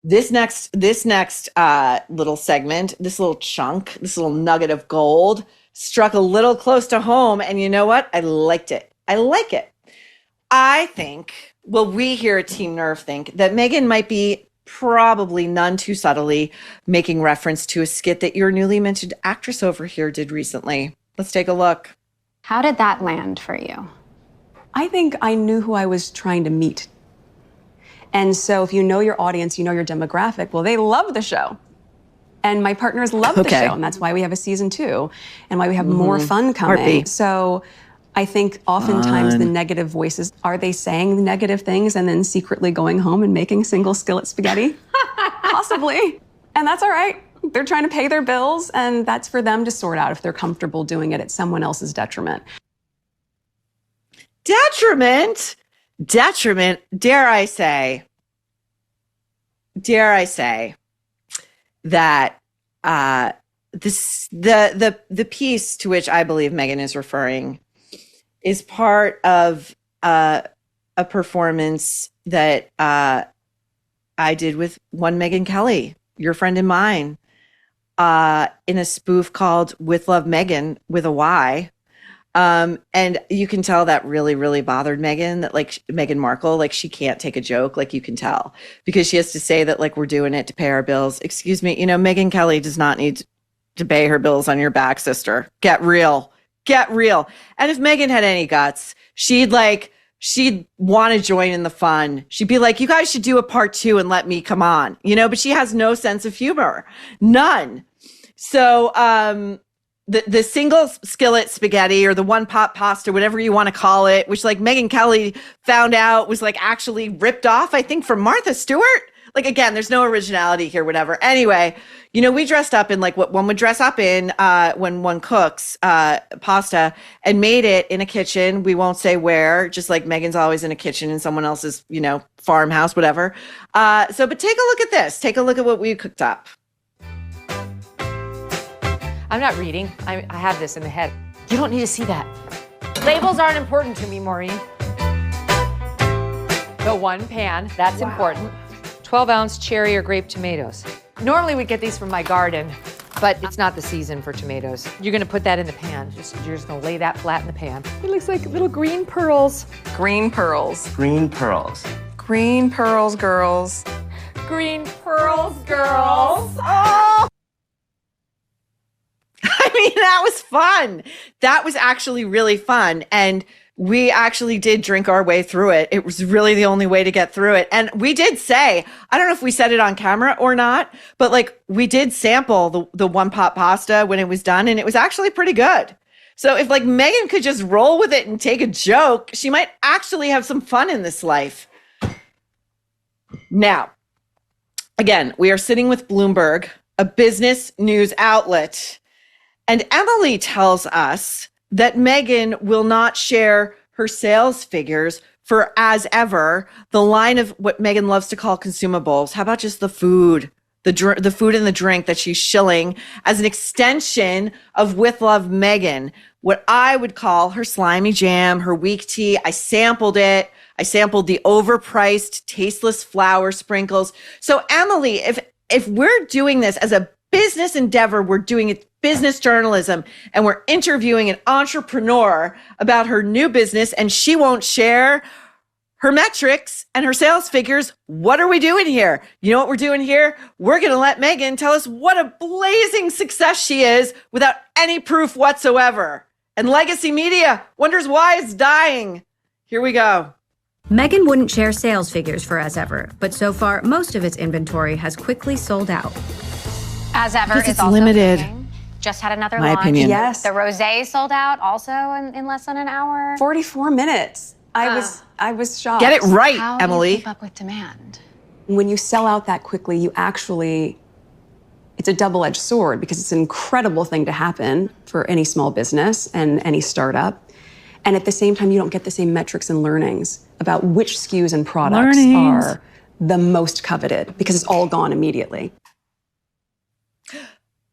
This next little segment, this little chunk, this little nugget of gold struck a little close to home. And you know what? I liked it. I like it. I think, well, we here at Team Nerve think that Meghan might be probably none too subtly making reference to a skit that your newly minted actress over here did recently. Let's take a look. How did that land for you? I think I knew who I was trying to meet. And so if you know your audience, you know your demographic, well, they love the show. And my partners love the show, and that's why we have a season 2 and why we have more fun coming. Heartbeat. So I think oftentimes the negative voices, are they saying the negative things and then secretly going home and making single skillet spaghetti? Possibly. And that's all right. They're trying to pay their bills, and that's for them to sort out if they're comfortable doing it at someone else's detriment. Detriment? Dare I say that the piece to which I believe Meghan is referring is part of a performance that I did with one Megyn Kelly, your friend and mine, in a spoof called With Love Meghan with a Y. And you can tell that really, really bothered Meghan, that like Meghan Markle, like she can't take a joke, like you can tell, because she has to say that like we're doing it to pay our bills. Excuse me, Megyn Kelly does not need to pay her bills on your back, sister. Get real. And if Meghan had any guts, she'd want to join in the fun. She'd be like, you guys should do a part 2 and let me come on, but she has no sense of humor. None. So, the single skillet spaghetti or the one pot pasta, whatever you want to call it, which like Megyn Kelly found out was like actually ripped off, I think, from Martha Stewart. Like, again, there's no originality here, whatever. Anyway, we dressed up in like what one would dress up in when one cooks pasta, and made it in a kitchen. We won't say where, just like Meghan's always in a kitchen in someone else's, farmhouse, whatever. But take a look at this. Take a look at what we cooked up. I'm not reading. I have this in the head. You don't need to see that. Labels aren't important to me, Maureen. The one pan, that's important. 12-ounce cherry or grape tomatoes. Normally we'd get these from my garden, but it's not the season for tomatoes. You're gonna put that in the pan. You're just gonna lay that flat in the pan. It looks like little green pearls. Green pearls. Green pearls. Green pearls, girls. Green pearls, girls. Oh! I mean, that was fun. That was actually really fun. And we actually did drink our way through it. It was really the only way to get through it. And we did say, I don't know if we said it on camera or not, but like we did sample the one pot pasta when it was done, and it was actually pretty good. So if like Meghan could just roll with it and take a joke, she might actually have some fun in this life. Now, again, we are sitting with Bloomberg, a business news outlet. And Emily tells us that Meghan will not share her sales figures for, as ever, the line of what Meghan loves to call consumables. How about just the food, the food and the drink that she's shilling as an extension of With Love Meghan, what I would call her slimy jam, her weak tea. I sampled it. I sampled the overpriced, tasteless flour sprinkles. So Emily, if we're doing this as a business endeavor, we're doing it business journalism, and we're interviewing an entrepreneur about her new business, and she won't share her metrics and her sales figures. What are we doing here? You know what we're doing here? We're going to let Meghan tell us what a blazing success she is without any proof whatsoever. And legacy media wonders why it's dying. Here we go. Meghan wouldn't share sales figures for As Ever, but so far, most of its inventory has quickly sold out. As Ever Because is it's also limited. cooking. Just had another My launch. opinion. Yes. The rosé sold out also in less than an hour. 44 minutes. I was shocked. Get it right, How do Emily. you keep up with demand? When you sell out that quickly, it's a double-edged sword, because it's an incredible thing to happen for any small business and any startup. And at the same time, you don't get the same metrics and learnings about which SKUs and products are the most coveted, because it's all gone immediately.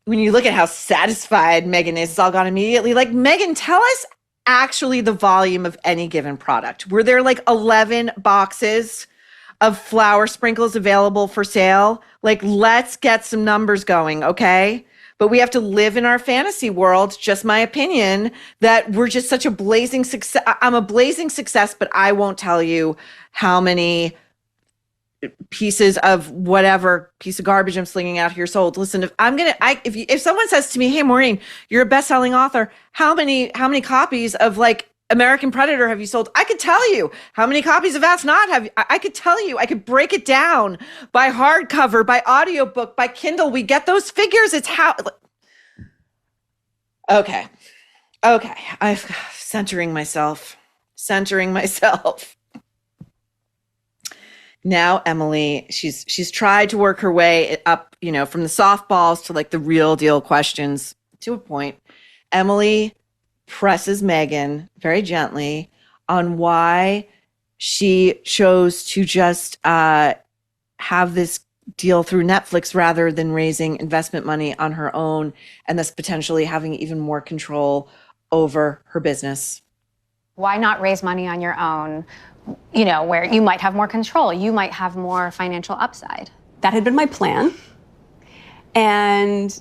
When you look at how satisfied Meghan is, it's all gone immediately. Like, Meghan, tell us actually the volume of any given product. Were there like 11 boxes of flour sprinkles available for sale. Like, let's get some numbers going, okay? But we have to live in our fantasy world, just my opinion, that we're just such a blazing success. I'm a blazing success, but I won't tell you how many pieces of whatever piece of garbage I'm slinging out here sold. Listen, if someone says to me, "Hey, Maureen, you're a best-selling author. How many copies of like American Predator have you sold?" I could tell you. How many copies of Ask Not have you? I could tell you. I could break it down by hardcover, by audiobook, by Kindle. We get those figures. It's how. Okay. I'm centering myself. Now, Emily, she's tried to work her way up, from the softballs to like the real deal questions to a point. Emily presses Meghan very gently on why she chose to just have this deal through Netflix rather than raising investment money on her own and thus potentially having even more control over her business. Why not raise money on your own, where you might have more control, you might have more financial upside? That had been my plan. And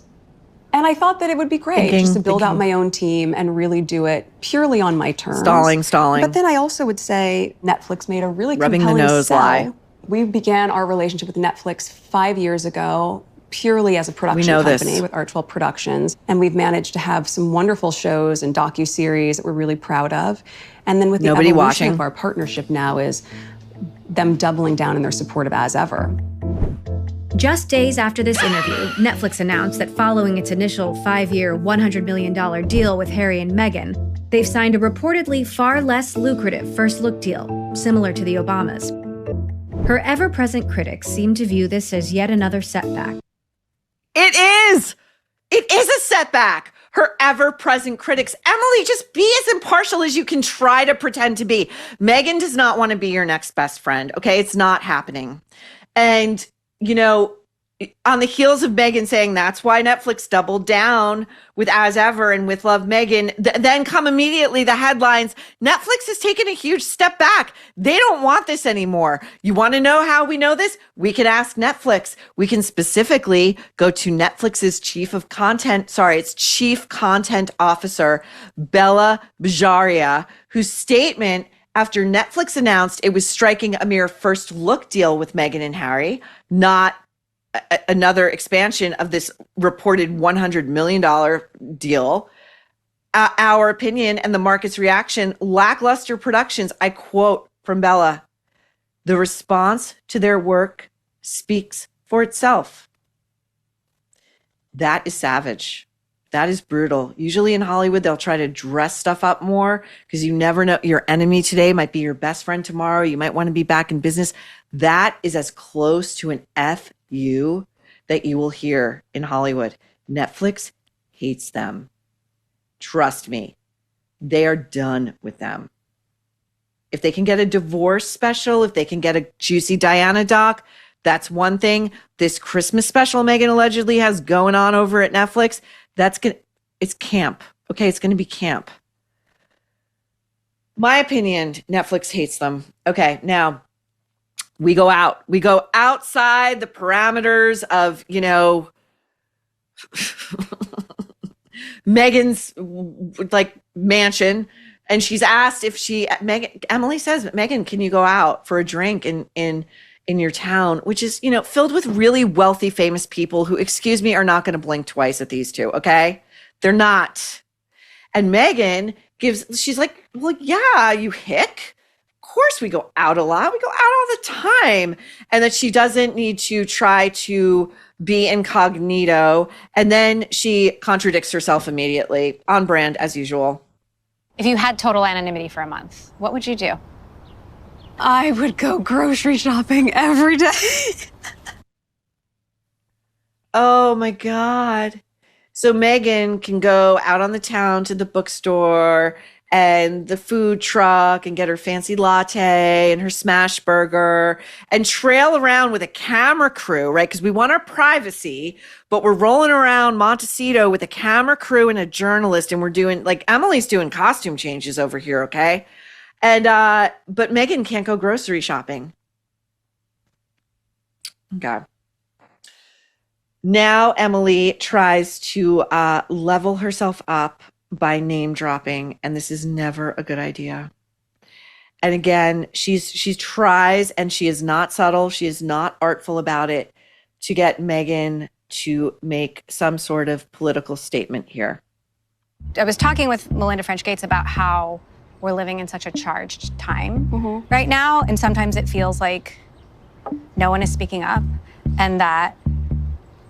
I thought that it would be great just to build out my own team and really do it purely on my terms. Stalling. But then I also would say Netflix made a really Rubbing compelling the nose sell. lie. We began our relationship with Netflix 5 years ago, purely as a production company with Archwell Productions. And we've managed to have some wonderful shows and docuseries that we're really proud of. And then with the evolution of our partnership now is them doubling down in their support of As Ever. Just days after this interview, Netflix announced that following its initial 5-year, $100 million deal with Harry and Meghan, they've signed a reportedly far less lucrative first-look deal, similar to the Obamas. Her ever-present critics seem to view this as yet another setback. It is a setback. Her ever-present critics. Emily, just be as impartial as you can try to pretend to be. Meghan does not want to be your next best friend, okay? It's not happening. And, on the heels of Meghan saying that's why Netflix doubled down with As Ever and with Love Meghan, then come immediately the headlines, Netflix has taken a huge step back. They don't want this anymore. You want to know how we know this? We can ask Netflix. We can specifically go to Netflix's chief content officer, Bella Bajaria, whose statement after Netflix announced it was striking a mere first look deal with Meghan and Harry, not another expansion of this reported $100 million deal. Our opinion and the market's reaction, lackluster productions. I quote from Bella, "The response to their work speaks for itself." That is savage. That is brutal. Usually in Hollywood, they'll try to dress stuff up more because you never know. Your enemy today might be your best friend tomorrow. You might want to be back in business. That is as close to an FU that you will hear in Hollywood. Netflix hates them. Trust me. They are done with them. If they can get a divorce special, if they can get a juicy Diana doc, that's one thing. This Christmas special Meghan allegedly has going on over at Netflix, it's camp. Okay, it's going to be camp. My opinion, Netflix hates them. Okay, now we go out. We go outside the parameters of, Meghan's mansion. And she's asked if Emily says, "Meghan, can you go out for a drink in your town?" Which is, filled with really wealthy, famous people who, excuse me, are not going to blink twice at these two. Okay. They're not. And Meghan she's like, "Well, yeah, you hick. Of course we go out a lot. We go out all the time." And that she doesn't need to try to be incognito. And then she contradicts herself immediately, on brand as usual. If you had total anonymity for a month, what would you do? I would go grocery shopping every day. Oh my God. So Meghan can go out on the town to the bookstore and the food truck and get her fancy latte and her smash burger and trail around with a camera crew, right? Because we want our privacy, but we're rolling around Montecito with a camera crew and a journalist, and we're doing, Emily's doing costume changes over here, okay? And but Meghan can't go grocery shopping. Okay. Now Emily tries to level herself up by name dropping, and this is never a good idea. And again, she tries, and she is not subtle. She is not artful about it, to get Meghan to make some sort of political statement here. I was talking with Melinda French Gates about how we're living in such a charged time right now, and sometimes it feels like no one is speaking up, and that,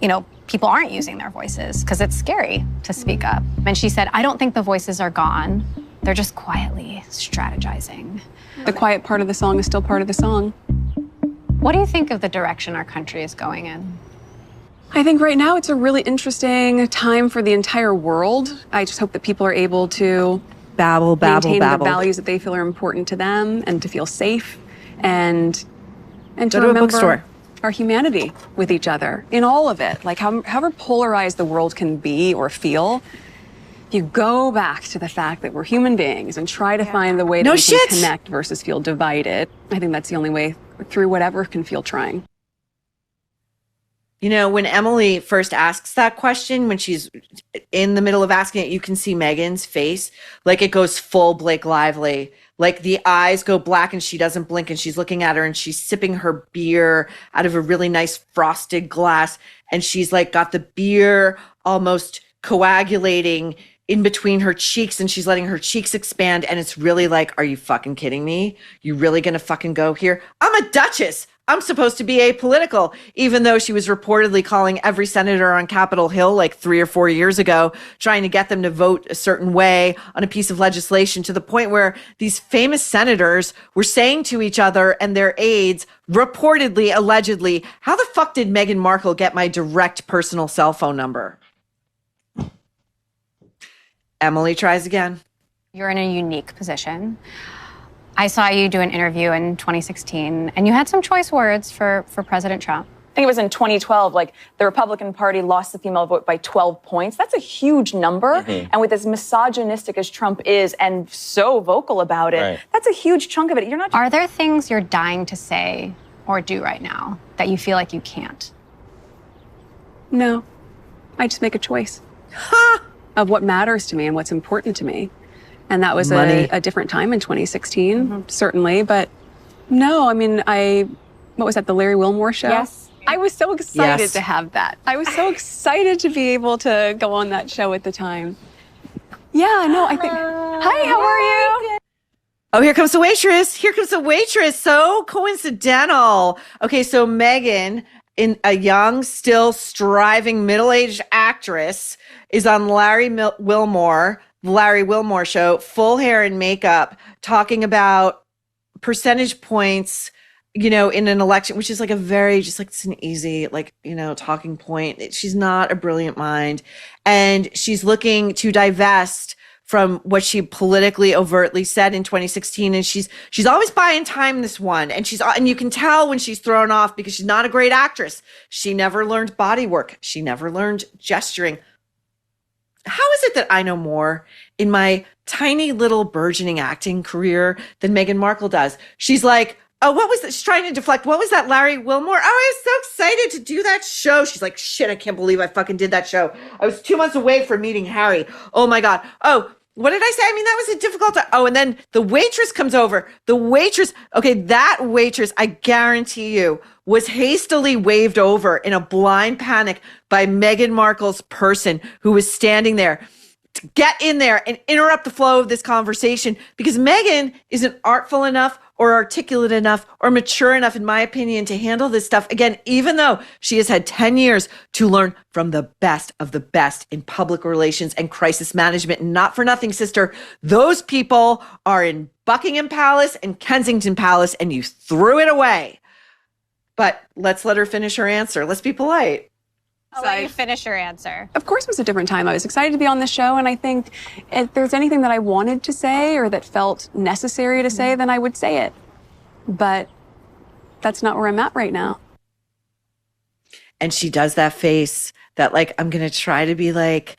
you know, people aren't using their voices because it's scary to speak up. And she said, I don't think the voices are gone. They're just quietly strategizing. The quiet part of the song is still part of the song. What do you think of the direction our country is going in? I think right now it's a really interesting time for the entire world. I just hope that people are able to maintain the values that they feel are important to them, and to feel safe, and to Go to a bookstore. remember our humanity with each other in all of it. Like, however polarized the world can be or feel, if you go back to the fact that we're human beings and try to find the way that we can connect versus feel divided, I think that's the only way through whatever can feel trying. You know, when Emily first asks that question, when she's in the middle of asking it, you can see Meghan's face. Like, it goes full Blake Lively. Like, the eyes go black and she doesn't blink, and she's looking at her and she's sipping her beer out of a really nice frosted glass. And she's like got the beer almost coagulating in between her cheeks, and she's letting her cheeks expand. And it's really like, are you fucking kidding me? You really gonna fucking go here? I'm a duchess. I'm supposed to be apolitical, even though she was reportedly calling every senator on Capitol Hill like 3 or 4 years ago, trying to get them to vote a certain way on a piece of legislation, to the point where these famous senators were saying to each other and their aides, reportedly, allegedly, how the fuck did Meghan Markle get my direct personal cell phone number? Emily tries again. You're in a unique position. I saw you do an interview in 2016, and you had some choice words for President Trump. I think it was in 2012, like, the Republican Party lost the female vote by 12 points. That's a huge number. And with as misogynistic as Trump is and so vocal about it, that's a huge chunk of it. You're not. Are there things you're dying to say or do right now that you feel like you can't? No, I just make a choice of what matters to me and what's important to me. And that was a different time in 2016, certainly. But no, I mean, what was that, the Larry Wilmore show? Yes. I was so excited to have that. I was so excited to be able to go on that show at the time. Yeah, no, I think. Hi, how are you? Oh, here comes the waitress. Here comes the waitress. So coincidental. Okay, so Meghan, in a young, still striving middle-aged actress, is on Larry Wilmore show, full hair and makeup, talking about percentage points, you know, in an election, which is like a very, just like, it's an easy, like, you know, talking point. She's not a brilliant mind. And she's looking to divest from what she politically overtly said in 2016. And she's always buying time, this one. And you can tell when she's thrown off because she's not a great actress. She never learned body work. She never learned gesturing. How is it that I know more in my tiny little burgeoning acting career than Meghan Markle does? She's like, oh, what was that? She's trying to deflect. What was that, Larry Wilmore? Oh, I was so excited to do that show. She's like, shit, I can't believe I fucking did that show. I was 2 months away from meeting Harry. Oh my God. Oh, what did I say? I mean, that was a difficult time. Oh, and then the waitress comes over. The waitress, okay, that waitress, I guarantee you, was hastily waved over in a blind panic by Meghan Markle's person who was standing there to get in there and interrupt the flow of this conversation, because Meghan isn't artful enough or articulate enough or mature enough, in my opinion, to handle this stuff. Again, even though she has had 10 years to learn from the best of the best in public relations and crisis management. And not for nothing, sister, those people are in Buckingham Palace and Kensington Palace, and you threw it away. But let's let her finish her answer. Let's be polite. I'll let you finish your answer. Of course it was a different time. I was excited to be on the show, and I think if there's anything that I wanted to say or that felt necessary to say, then I would say it. But that's not where I'm at right now. And she does that face that, like, I'm going to try to be like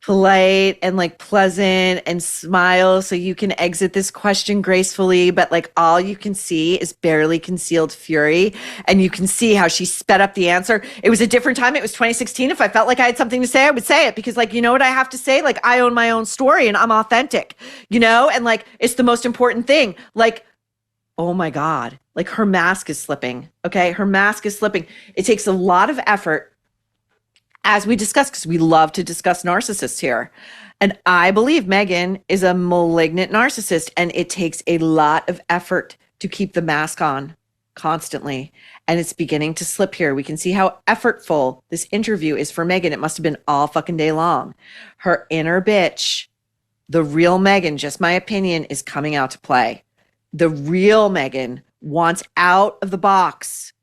polite and like pleasant and smile so you can exit this question gracefully, but like all you can see is barely concealed fury, and you can see how she sped up the answer. It was a different time. It was 2016. If I felt like I had something to say, I would say it, because like, you know what I have to say? Like, I own my own story and I'm authentic, you know? And like, it's the most important thing. Like, oh my God, like her mask is slipping. Okay. Her mask is slipping. It takes a lot of effort, as we discussed, because we love to discuss narcissists here. And I believe Meghan is a malignant narcissist, and it takes a lot of effort to keep the mask on constantly. And it's beginning to slip here. We can see how effortful this interview is for Meghan. It must have been all fucking day long. Her inner bitch, the real Meghan, just my opinion, is coming out to play. The real Meghan wants out of the box.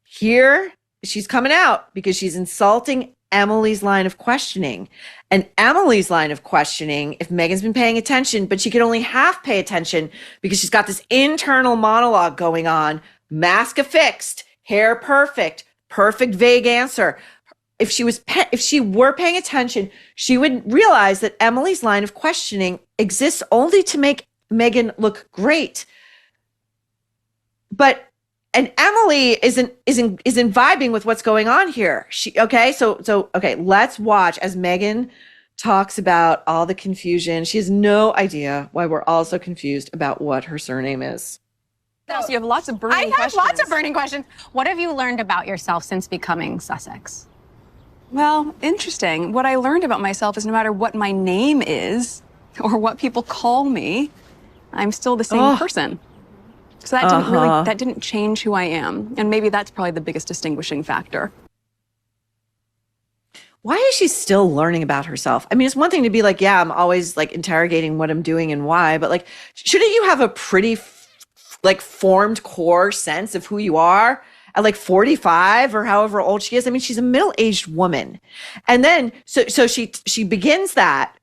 Here, she's coming out because she's insulting Emily's line of questioning. And Emily's line of questioning, if Meghan's been paying attention, but she can only half pay attention because she's got this internal monologue going on, mask affixed, hair perfect, perfect vague answer. If she were paying attention, she would realize that Emily's line of questioning exists only to make Meghan look great. And Emily isn't vibing with what's going on here. Okay, let's watch as Meghan talks about all the confusion. She has no idea why we're all so confused about what her surname is. So you have lots of burning questions. I have lots of burning questions. What have you learned about yourself since becoming Sussex? Well, interesting. What I learned about myself is no matter what my name is or what people call me, I'm still the same person. So that didn't change who I am. And maybe that's probably the biggest distinguishing factor. Why is she still learning about herself? I mean, it's one thing to be like, yeah, I'm always like interrogating what I'm doing and why, but like, shouldn't you have a pretty like formed core sense of who you are at like 45 or however old she is? I mean, she's a middle-aged woman. And then, so she begins that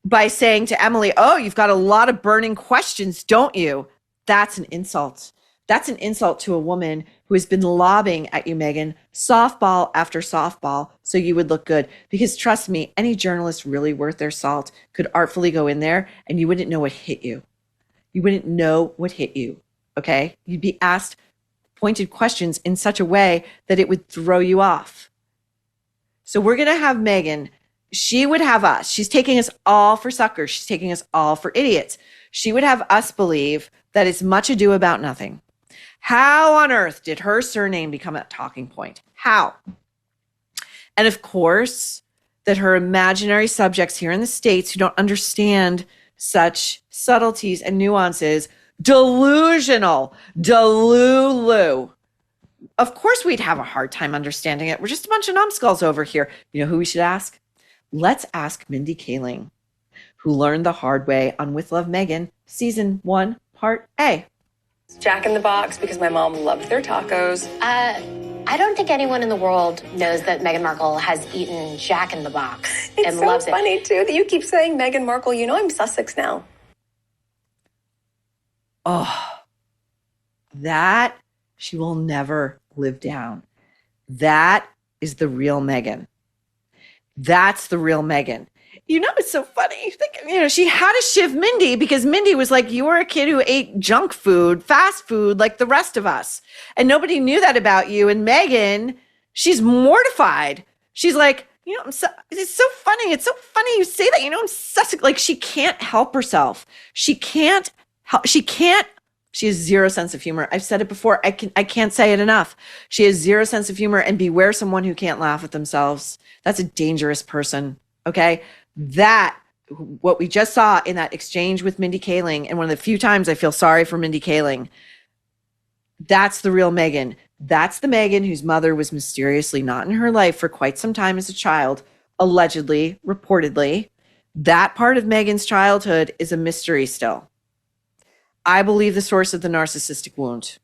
by saying to Emily, oh, you've got a lot of burning questions, don't you? That's an insult. That's an insult to a woman who has been lobbing at you, Meghan, softball after softball, so you would look good. Because trust me, any journalist really worth their salt could artfully go in there and you wouldn't know what hit you. You wouldn't know what hit you, okay? You'd be asked pointed questions in such a way that it would throw you off. So we're going to have Meghan. She would have us. She's taking us all for suckers. She's taking us all for idiots. She would have us believe that it's much ado about nothing. How on earth did her surname become a talking point? How? And of course, that her imaginary subjects here in the States who don't understand such subtleties and nuances, delusional, delulu. Of course, we'd have a hard time understanding it. We're just a bunch of numbskulls over here. You know who we should ask? Let's ask Mindy Kaling, who learned the hard way on With Love Meghan, Season 1, Part A. Jack in the Box because my mom loved their tacos. I don't think anyone in the world knows that Meghan Markle has eaten Jack in the Box and so loves it. It's funny, too, that you keep saying Meghan Markle. You know I'm Sussex now. Oh, that she will never live down. That is the real Meghan. That's the real Meghan. You know, it's so funny. She had to shiv Mindy because Mindy was like, you were a kid who ate junk food, fast food, like the rest of us. And nobody knew that about you. And Meghan, she's mortified. She's like, it's so funny. It's so funny you say that. I'm Sussex. Like, she can't help herself. She has zero sense of humor. I've said it before. I can't say it enough. She has zero sense of humor, and beware someone who can't laugh at themselves. That's a dangerous person. Okay. What we just saw in that exchange with Mindy Kaling, and one of the few times I feel sorry for Mindy Kaling, that's the real Meghan. That's the Meghan whose mother was mysteriously not in her life for quite some time as a child, allegedly, reportedly. That part of Meghan's childhood is a mystery still. I believe the source of the narcissistic wound,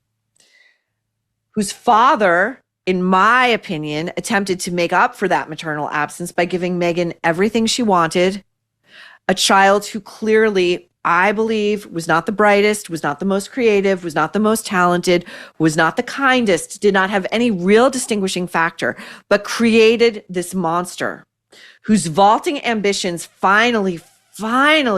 whose father, in my opinion, attempted to make up for that maternal absence by giving Meghan everything she wanted. A child who clearly, I believe, was not the brightest, was not the most creative, was not the most talented, was not the kindest, did not have any real distinguishing factor, but created this monster. whose vaulting ambitions finally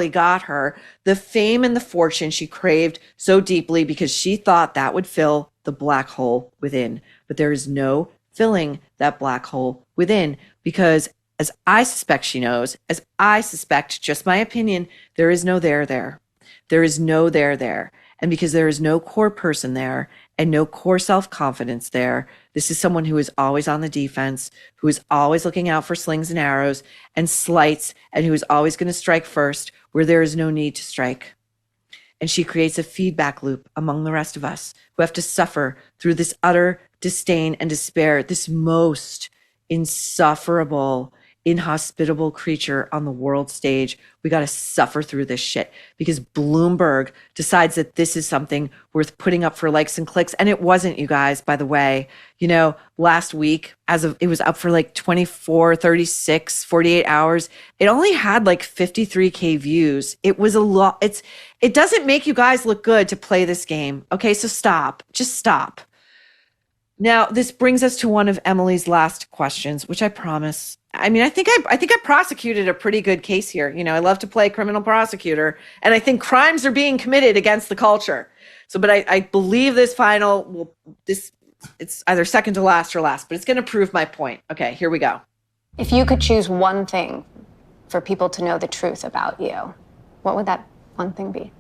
got her the fame and the fortune she craved so deeply because she thought that would fill the black hole within. But there is no filling that black hole within because, as I suspect she knows, as I suspect, just my opinion, there is no there there. There is no there there. And because there is no core person there and no core self-confidence there, this is someone who is always on the defense, who is always looking out for slings and arrows and slights, and who is always going to strike first where there is no need to strike. And she creates a feedback loop among the rest of us who have to suffer through this utter disdain and despair, this most insufferable, inhospitable creature on the world stage. We got to suffer through this shit because Bloomberg decides that this is something worth putting up for likes and clicks. And it wasn't, you guys, by the way. You know, last week, it was up for like 24, 36, 48 hours. It only had like 53K views. It was a lot. It doesn't make you guys look good to play this game. Okay, so stop. Just stop. Now, this brings us to one of Emily's last questions, which I promise. I mean, I think I prosecuted a pretty good case here. You know, I love to play criminal prosecutor, and I think crimes are being committed against the culture. So, but I believe this final it's either second to last or last, but it's going to prove my point. Okay, here we go. If you could choose one thing for people to know the truth about you, what would that one thing be?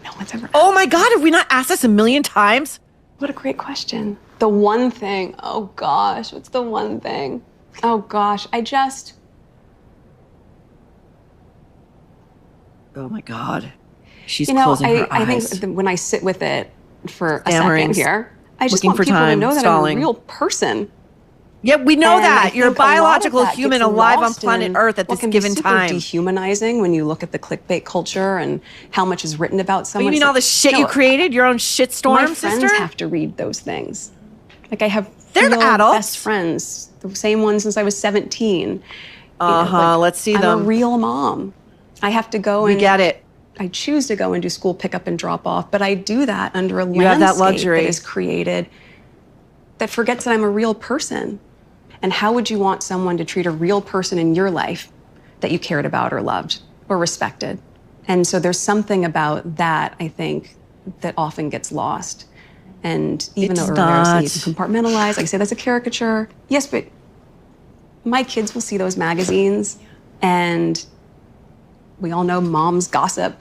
No one's ever. Oh my God, have we not asked this a million times? What a great question. The one thing. Oh gosh, what's the one thing? Oh gosh, Oh my God. She's closing her eyes. I think when I sit with it for a Stammering, second here, I just looking want for people to time, know that stalling. I'm a real person. Yeah, we know And I that. think You're a a lot of biological that human gets alive on lost planet in Earth at what this can be given super time. dehumanizing when you look at the clickbait culture and how much is written about Oh, someone. you mean all the shit you created? Your own shitstorm, My sister? friends have to read those things. Like I have They're real adults. best friends, the same ones since I was 17. Let's see them. I'm a real mom. I have to go We and get it. I choose to go and do school pickup and drop off, but I do that under a You have that landscape luxury. that is created that forgets that I'm a real person. And how would you want someone to treat a real person in your life that you cared about or loved or respected? And so there's something about that, I think, that often gets lost. And even It's though earlier you can compartmentalize, I say that's a caricature. Yes, but my kids will see those magazines and we all know moms gossip.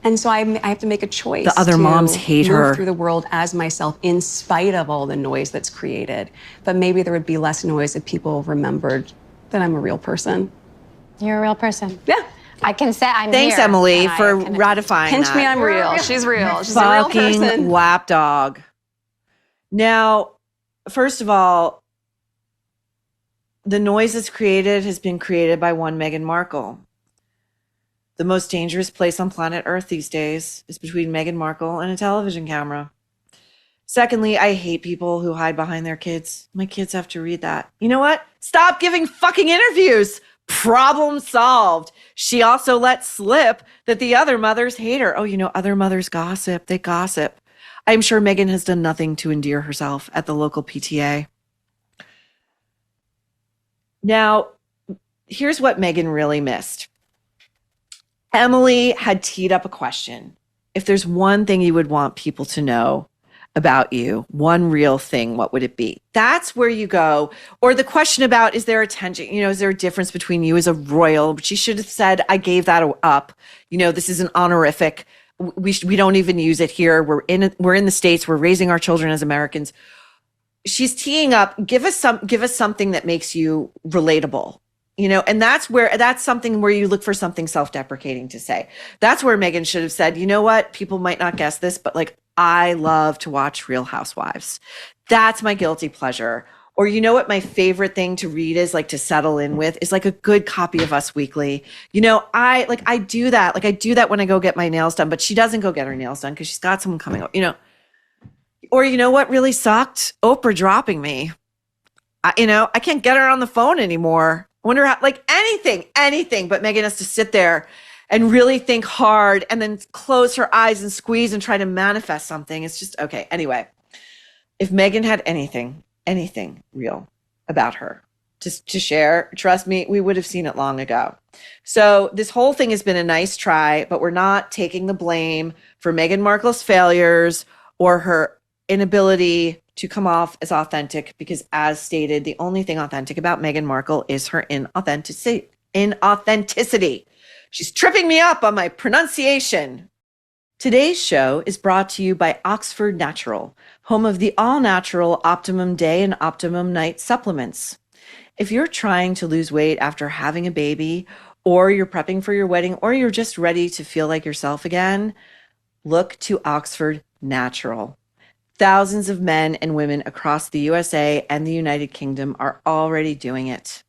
And so I have to make a choice. The other to moms hate move her. through the world as myself in spite of all the noise that's created. But maybe there would be less noise if people remembered that I'm a real person. You're a real person. Yeah. I can say I'm Thanks, here, Emily, and I for can- ratifying Pinch that. me, I'm real. She's real. She's a real Fucking person. lapdog. Now, first of all, the noise that's created has been created by one Meghan Markle. The most dangerous place on planet Earth these days is between Meghan Markle and a television camera. Secondly, I hate people who hide behind their kids. My kids have to read that. You know what? Stop giving fucking interviews. Problem solved. She also let slip that the other mothers hate her. Oh, you know, other mothers gossip. They gossip. I'm sure Meghan has done nothing to endear herself at the local PTA. Now, here's what Meghan really missed. Emily had teed up a question. If there's one thing you would want people to know about you, one real thing, what would it be? That's where you go. Or the question about, is there a tension? You know, is there a difference between you as a royal? But she should have said, I gave that up. You know, this is an honorific. We don't even use it here. We're in the States. We're raising our children as Americans. She's teeing up. Give us something that makes you relatable. You know, and that's something where you look for something self-deprecating to say. That's where Meghan should have said, you know what? People might not guess this, but like, I love to watch Real Housewives. That's my guilty pleasure. Or you know what my favorite thing to read is, like, to settle in with, is like a good copy of Us Weekly. You know, I do that. Like I do that when I go get my nails done, but she doesn't go get her nails done because she's got someone coming up, you know. Or you know what really sucked? Oprah dropping me. I can't get her on the phone anymore. I wonder how, like anything, but Meghan has to sit there and really think hard and then close her eyes and squeeze and try to manifest something. It's just, okay. Anyway, if Meghan had anything real about her, to share, trust me, we would have seen it long ago. So this whole thing has been a nice try, but we're not taking the blame for Meghan Markle's failures or her inability to come off as authentic, because as stated, the only thing authentic about Meghan Markle is her inauthenticity. She's tripping me up on my pronunciation. Today's show is brought to you by Oxford Natural, home of the all-natural Optimum Day and Optimum Night supplements. If you're trying to lose weight after having a baby, or you're prepping for your wedding, or you're just ready to feel like yourself again, look to Oxford Natural. Thousands of men and women across the USA and the United Kingdom are already doing it.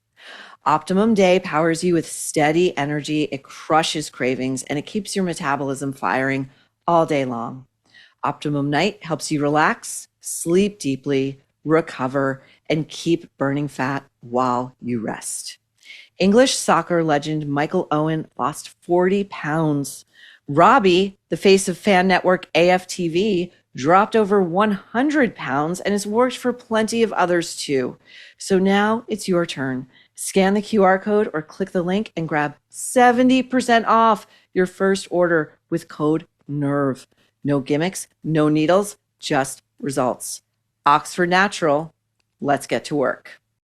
Optimum Day powers you with steady energy, it crushes cravings, and it keeps your metabolism firing all day long. Optimum Night helps you relax, sleep deeply, recover, and keep burning fat while you rest. English soccer legend Michael Owen lost 40 pounds. Robbie, the face of fan network AFTV, dropped over 100 pounds and has worked for plenty of others too. So now it's your turn. Scan the QR code or click the link and grab 70% off your first order with code NERVE. No gimmicks, no needles, just results. Oxford Natural. Let's get to work.